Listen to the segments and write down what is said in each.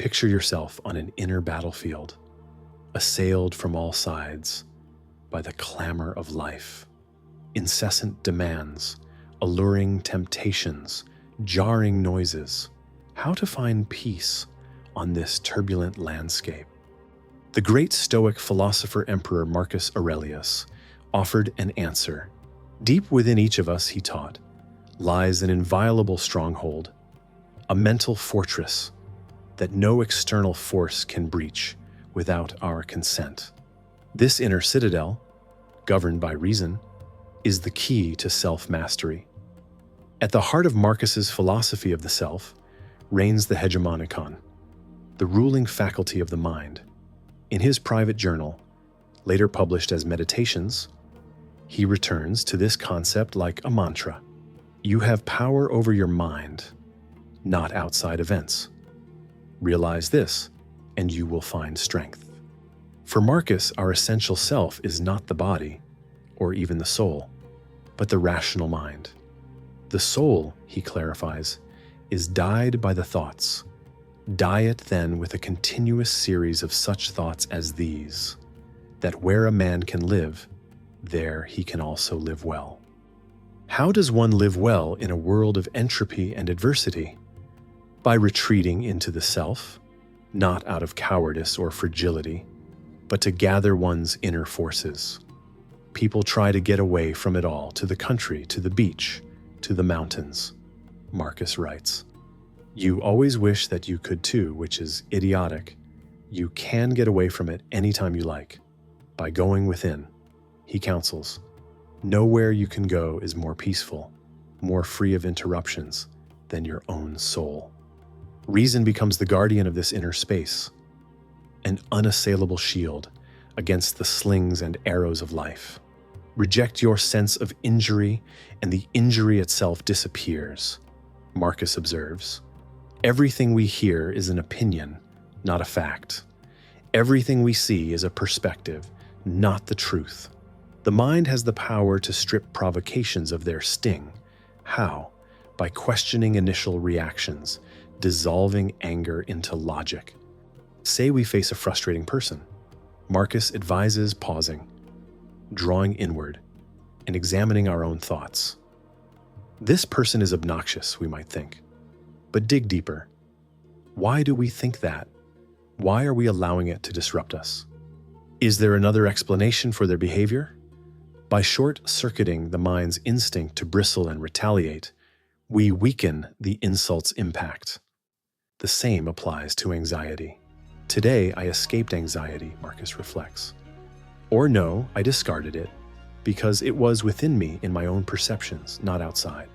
Picture yourself on an inner battlefield, assailed from all sides by the clamor of life, incessant demands, alluring temptations, jarring noises. How to find peace on this turbulent landscape? The great Stoic philosopher-emperor Marcus Aurelius offered an answer. Deep within each of us, he taught, lies an inviolable stronghold, a mental fortress that no external force can breach without our consent. This inner citadel, governed by reason, is the key to self-mastery. At the heart of Marcus's philosophy of the self reigns the hegemonikon, the ruling faculty of the mind. In his private journal, later published as Meditations, he returns to this concept like a mantra. You have power over your mind, not outside events. Realize this, and you will find strength. For Marcus, our essential self is not the body, or even the soul, but the rational mind. The soul, he clarifies, is dyed by the thoughts. Dye it then with a continuous series of such thoughts as these, that where a man can live, there he can also live well. How does one live well in a world of entropy and adversity? By retreating into the self, not out of cowardice or fragility, but to gather one's inner forces. People try to get away from it all, to the country, to the beach, to the mountains. Marcus writes, "You always wish that you could too, which is idiotic. You can get away from it anytime you like, by going within." He counsels, "Nowhere you can go is more peaceful, more free of interruptions than your own soul." Reason becomes the guardian of this inner space, an unassailable shield against the slings and arrows of life. Reject your sense of injury, and the injury itself disappears. Marcus observes, "Everything we hear is an opinion, not a fact. Everything we see is a perspective, not the truth." The mind has the power to strip provocations of their sting. How? By questioning initial reactions, dissolving anger into logic. Say we face a frustrating person. Marcus advises pausing, drawing inward, and examining our own thoughts. This person is obnoxious, we might think. But dig deeper. Why do we think that? Why are we allowing it to disrupt us? Is there another explanation for their behavior? By short-circuiting the mind's instinct to bristle and retaliate, we weaken the insult's impact. The same applies to anxiety. Today, I escaped anxiety, Marcus reflects. Or no, I discarded it, because it was within me in my own perceptions, not outside.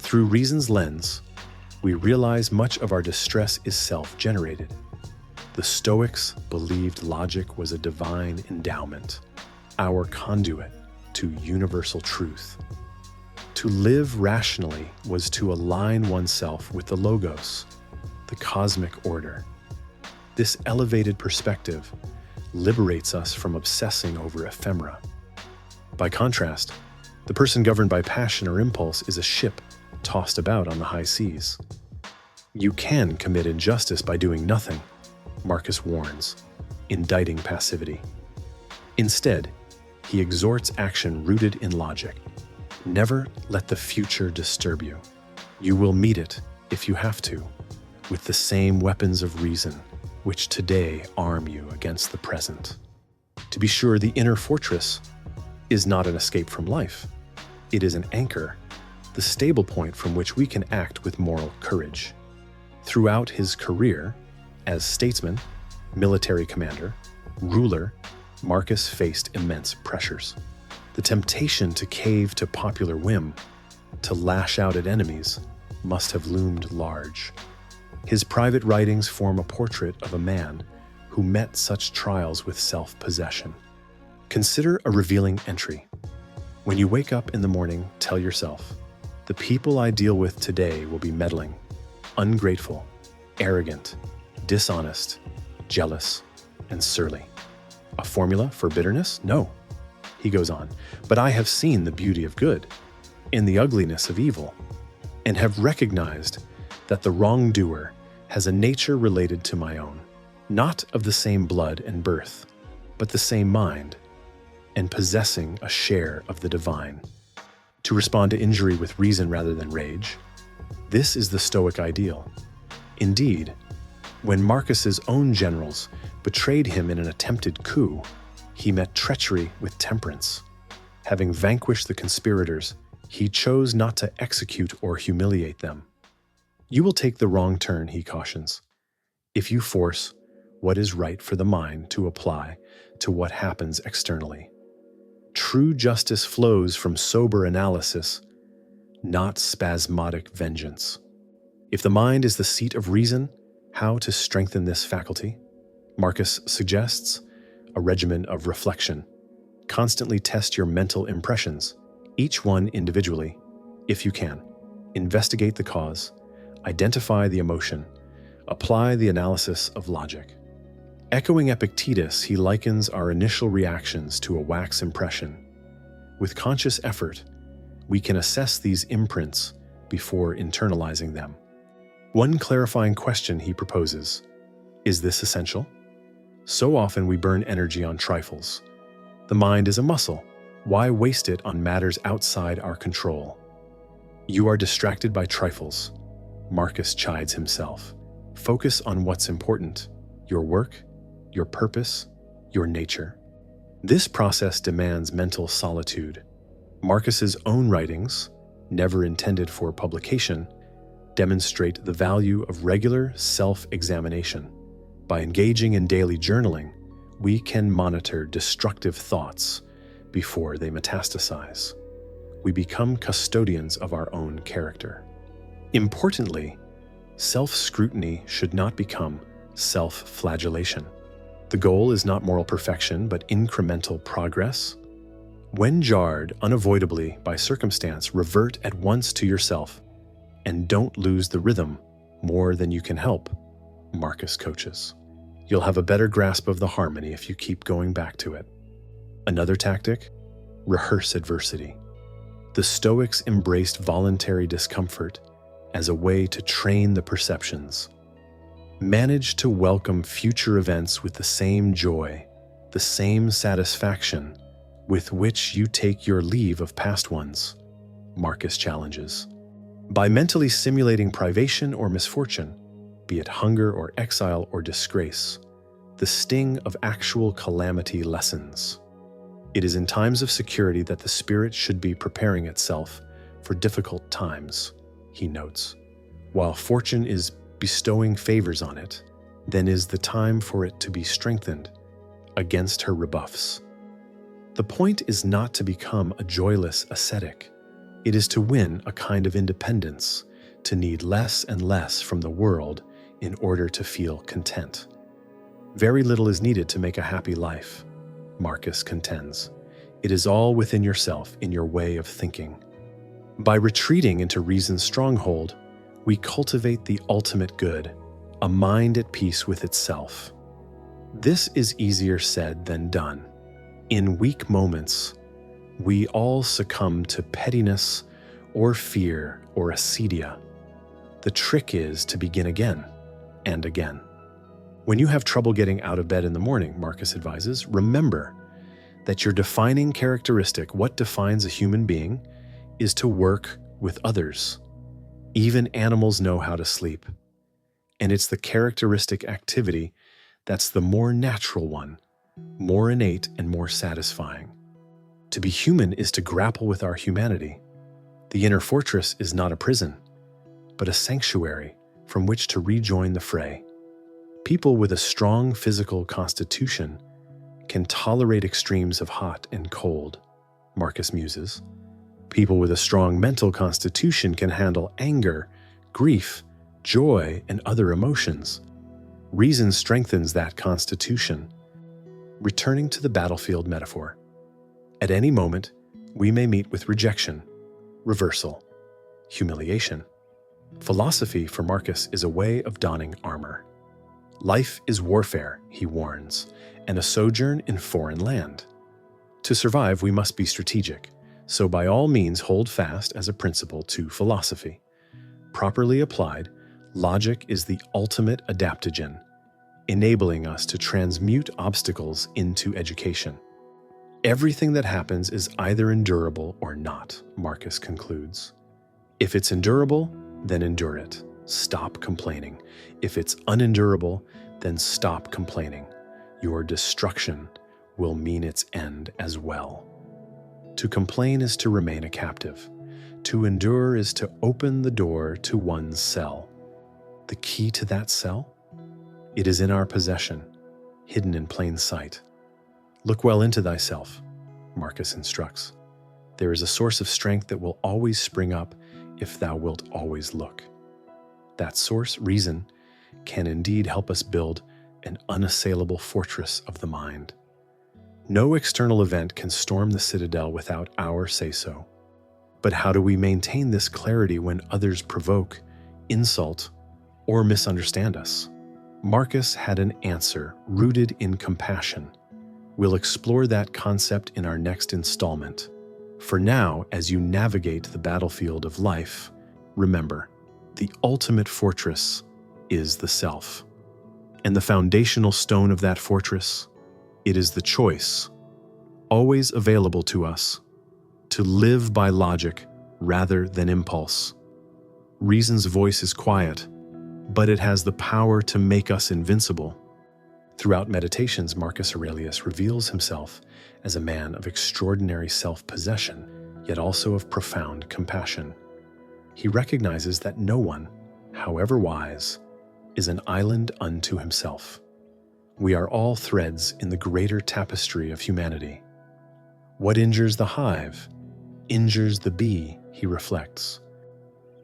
Through reason's lens, we realize much of our distress is self-generated. The Stoics believed logic was a divine endowment, our conduit to universal truth. To live rationally was to align oneself with the logos, the cosmic order. This elevated perspective liberates us from obsessing over ephemera. By contrast, the person governed by passion or impulse is a ship tossed about on the high seas. You can commit injustice by doing nothing, Marcus warns, indicting passivity. Instead, he exhorts action rooted in logic. Never let the future disturb you. You will meet it, if you have to, with the same weapons of reason which today arm you against the present. To be sure, the inner fortress is not an escape from life. It is an anchor, the stable point from which we can act with moral courage. Throughout his career, as statesman, military commander, ruler, Marcus faced immense pressures. The temptation to cave to popular whim, to lash out at enemies, must have loomed large. His private writings form a portrait of a man who met such trials with self-possession. Consider a revealing entry. When you wake up in the morning, tell yourself, "The people I deal with today will be meddling, ungrateful, arrogant, dishonest, jealous, and surly." A formula for bitterness? No. He goes on, "But I have seen the beauty of good in the ugliness of evil, and have recognized that the wrongdoer has a nature related to my own, not of the same blood and birth, but the same mind, and possessing a share of the divine. To respond to injury with reason rather than rage, this is the Stoic ideal. Indeed, when Marcus's own generals betrayed him in an attempted coup, he met treachery with temperance. Having vanquished the conspirators, he chose not to execute or humiliate them. You will take the wrong turn, he cautions, if you force what is right for the mind to apply to what happens externally. True justice flows from sober analysis, not spasmodic vengeance. If the mind is the seat of reason, how to strengthen this faculty? Marcus suggests a regimen of reflection. Constantly test your mental impressions, each one individually, if you can. Investigate the cause, identify the emotion, apply the analysis of logic. Echoing Epictetus, he likens our initial reactions to a wax impression. With conscious effort, we can assess these imprints before internalizing them. One clarifying question he proposes: is this essential? So often we burn energy on trifles. The mind is a muscle. Why waste it on matters outside our control? You are distracted by trifles. Marcus chides himself. Focus on what's important: your work, your purpose, your nature. This process demands mental solitude. Marcus's own writings, never intended for publication, demonstrate the value of regular self-examination. By engaging in daily journaling, we can monitor destructive thoughts before they metastasize. We become custodians of our own character. Importantly, self-scrutiny should not become self-flagellation. The goal is not moral perfection, but incremental progress. When jarred unavoidably by circumstance, revert at once to yourself and don't lose the rhythm more than you can help, Marcus coaches. You'll have a better grasp of the harmony if you keep going back to it. Another tactic: rehearse adversity. The Stoics embraced voluntary discomfort as a way to train the perceptions. Manage to welcome future events with the same joy, the same satisfaction with which you take your leave of past ones, Marcus challenges. By mentally simulating privation or misfortune, be it hunger or exile or disgrace, the sting of actual calamity lessens. It is in times of security that the spirit should be preparing itself for difficult times, he notes. While fortune is bestowing favors on it, then is the time for it to be strengthened against her rebuffs. The point is not to become a joyless ascetic. It is to win a kind of independence, to need less and less from the world in order to feel content. Very little is needed to make a happy life, Marcus contends. It is all within yourself, in your way of thinking. By retreating into reason's stronghold, we cultivate the ultimate good, a mind at peace with itself. This is easier said than done. In weak moments, we all succumb to pettiness or fear or acedia. The trick is to begin again and again. When you have trouble getting out of bed in the morning, Marcus advises, remember that your defining characteristic, what defines a human being, is to work with others. Even animals know how to sleep. And it's the characteristic activity that's the more natural one, more innate and more satisfying. To be human is to grapple with our humanity. The inner fortress is not a prison, but a sanctuary from which to rejoin the fray. People with a strong physical constitution can tolerate extremes of hot and cold, Marcus muses. People with a strong mental constitution can handle anger, grief, joy, and other emotions. Reason strengthens that constitution. Returning to the battlefield metaphor, at any moment, we may meet with rejection, reversal, humiliation. Philosophy, for Marcus, is a way of donning armor. Life is warfare, he warns, and a sojourn in foreign land. To survive, we must be strategic. So by all means hold fast as a principle to philosophy. Properly applied, Logic is the ultimate adaptogen, enabling us to transmute obstacles into education. Everything that happens is either endurable or not, Marcus concludes. If it's endurable, then endure it. Stop complaining. If it's unendurable, then stop complaining. Your destruction will mean its end as well. To complain is to remain a captive. To endure is to open the door to one's cell. The key to that cell? It is in our possession, hidden in plain sight. Look well into thyself, Marcus instructs. There is a source of strength that will always spring up if thou wilt always look. That source, reason, can indeed help us build an unassailable fortress of the mind. No external event can storm the citadel without our say-so. But how do we maintain this clarity when others provoke, insult, or misunderstand us? Marcus had an answer rooted in compassion. We'll explore that concept in our next installment. For now, as you navigate the battlefield of life, remember, the ultimate fortress is the self. And the foundational stone of that fortress, it is the choice, always available to us, to live by logic rather than impulse. Reason's voice is quiet, but it has the power to make us invincible. Throughout meditations, Marcus Aurelius reveals himself as a man of extraordinary self-possession, yet also of profound compassion. He recognizes that no one, however wise, is an island unto himself. We are all threads in the greater tapestry of humanity. What injures the hive injures the bee, he reflects.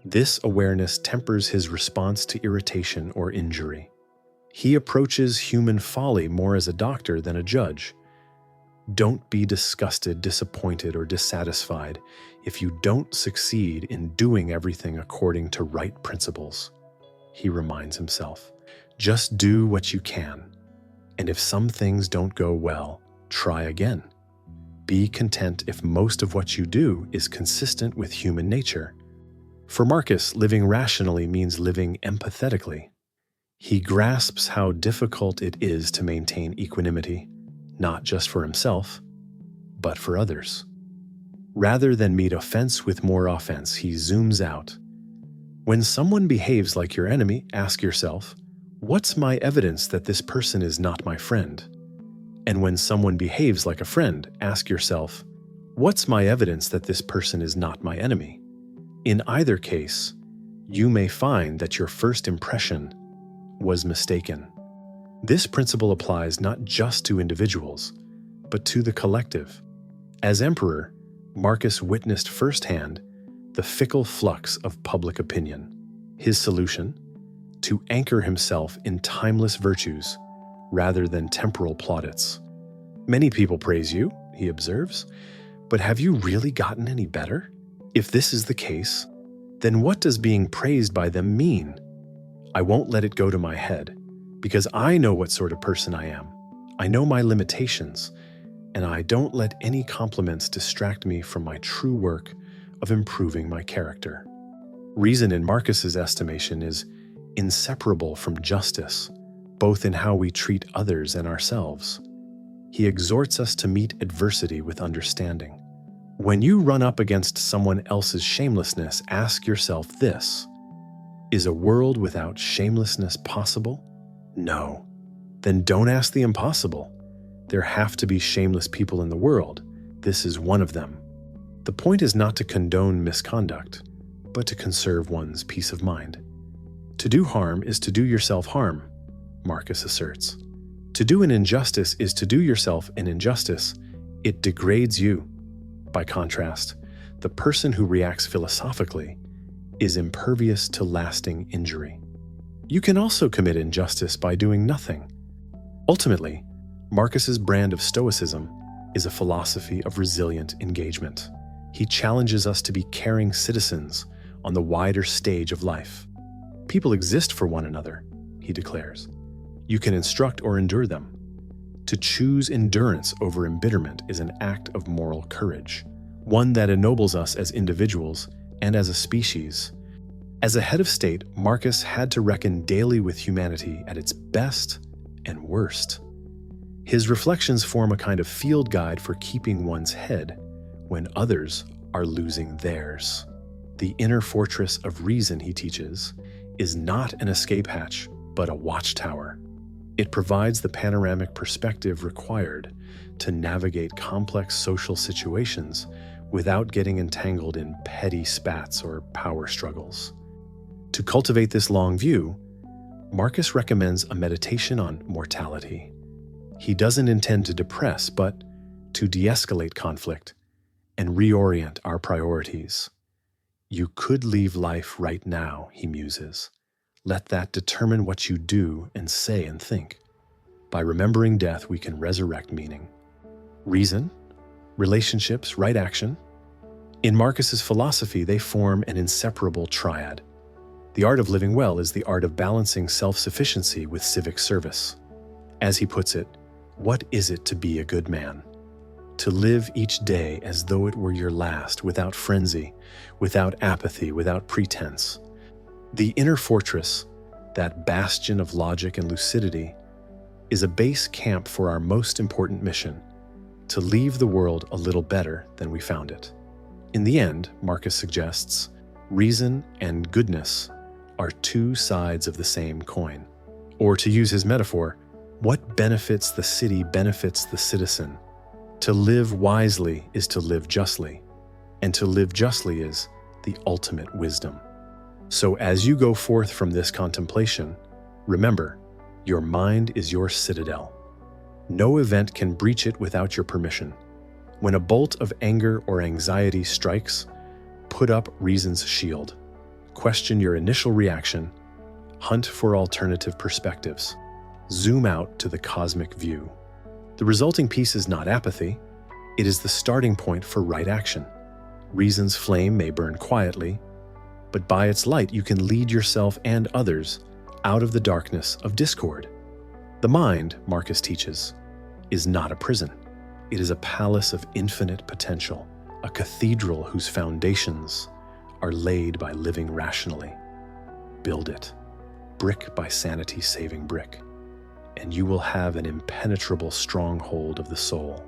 This awareness tempers his response to irritation or injury. He approaches human folly more as a doctor than a judge. Don't be disgusted, disappointed, or dissatisfied if you don't succeed in doing everything according to right principles, he reminds himself. Just do what you can, and if some things don't go well, try again. Be content if most of what you do is consistent with human nature. For Marcus, living rationally means living empathetically. He grasps how difficult it is to maintain equanimity, not just for himself, but for others. Rather than meet offense with more offense, he zooms out. When someone behaves like your enemy, ask yourself, what's my evidence that this person is not my friend? And when someone behaves like a friend, ask yourself, what's my evidence that this person is not my enemy? In either case, you may find that your first impression was mistaken. This principle applies not just to individuals, but to the collective. As emperor, Marcus witnessed firsthand the fickle flux of public opinion. His solution? To anchor himself in timeless virtues rather than temporal plaudits. Many people praise you, he observes, but have you really gotten any better? If this is the case, then what does being praised by them mean? I won't let it go to my head, because I know what sort of person I am. I know my limitations, and I don't let any compliments distract me from my true work of improving my character. Reason, in Marcus's estimation, is inseparable from justice, both in how we treat others and ourselves. He exhorts us to meet adversity with understanding. When you run up against someone else's shamelessness, ask yourself this: is a world without shamelessness possible? No. Then don't ask the impossible. There have to be shameless people in the world. This is one of them. The point is not to condone misconduct, but to conserve one's peace of mind. To do harm is to do yourself harm, Marcus asserts. To do an injustice is to do yourself an injustice. It degrades you. By contrast, the person who reacts philosophically is impervious to lasting injury. You can also commit injustice by doing nothing. Ultimately, Marcus's brand of Stoicism is a philosophy of resilient engagement. He challenges us to be caring citizens on the wider stage of life. People exist for one another, he declares. You can instruct or endure them. To choose endurance over embitterment is an act of moral courage, one that ennobles us as individuals and as a species. As a head of state, Marcus had to reckon daily with humanity at its best and worst. His reflections form a kind of field guide for keeping one's head when others are losing theirs. The inner fortress of reason, he teaches, is not an escape hatch, but a watchtower. It provides the panoramic perspective required to navigate complex social situations without getting entangled in petty spats or power struggles. To cultivate this long view, Marcus recommends a meditation on mortality. He doesn't intend to depress, but to de-escalate conflict and reorient our priorities. You could leave life right now, he muses. Let that determine what you do and say and think. By remembering death, we can resurrect meaning. Reason, relationships, right action. In Marcus's philosophy, they form an inseparable triad. The art of living well is the art of balancing self-sufficiency with civic service. As he puts it, what is it to be a good man? To live each day as though it were your last, without frenzy, without apathy, without pretense. The inner fortress, that bastion of logic and lucidity, is a base camp for our most important mission, to leave the world a little better than we found it. In the end, Marcus suggests, reason and goodness are two sides of the same coin. Or to use his metaphor, what benefits the city benefits the citizen. To live wisely is to live justly, and to live justly is the ultimate wisdom. So as you go forth from this contemplation, remember, your mind is your citadel. No event can breach it without your permission. When a bolt of anger or anxiety strikes, put up reason's shield. Question your initial reaction. Hunt for alternative perspectives. Zoom out to the cosmic view. The resulting peace is not apathy. It is the starting point for right action. Reason's flame may burn quietly, but by its light you can lead yourself and others out of the darkness of discord. The mind, Marcus teaches, is not a prison. It is a palace of infinite potential, a cathedral whose foundations are laid by living rationally. Build it, brick by sanity-saving brick, and you will have an impenetrable stronghold of the soul.